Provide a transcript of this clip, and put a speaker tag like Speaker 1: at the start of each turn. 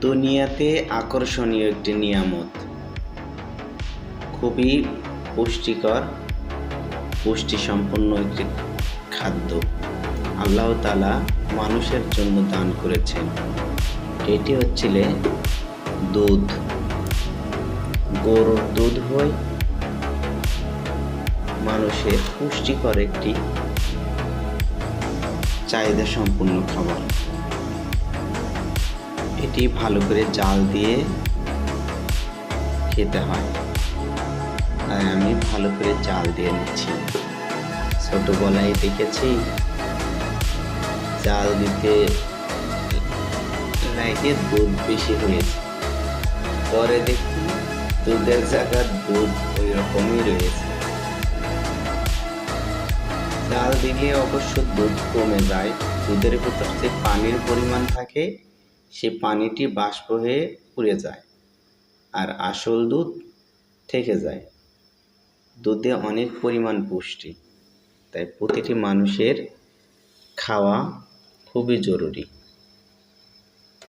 Speaker 1: দুনিয়াতে আকর্ষণীয় একটি নিয়ামত, খুবই পুষ্টিকর, পুষ্টিসম্পন্ন একটি খাদ্য আল্লাহ তাআলা মানুষের জন্য দান করেছেন। এটি হচ্ছিলে দুধ। গরুর দুধ হয় মানুষের পুষ্টিকর একটি চাহিদা সম্পন্ন খাবার। এটি ভালো করে জাল দিয়ে খেতে হয়, তাই আমি ভালো করে জাল দিয়ে নিচ্ছি। ছোটবেলায় দেখেছি জাল দিতে লাগে দুধ বেশি হয়েছে, পরে দেখি দুধের জায়গায় দুধ ওই রকমই রয়েছে। জাল দিলে অবশ্য দুধ কমে যায়, দুধের ভিতর যে পানির পরিমাণ থাকে সে পানিটি বাষ্প হয়ে উড়ে যায় আর আসল দুধ থেকে যায়। দুধে অনেক পরিমাণ পুষ্টি, তাই প্রতিটি মানুষের খাওয়া খুবই জরুরি।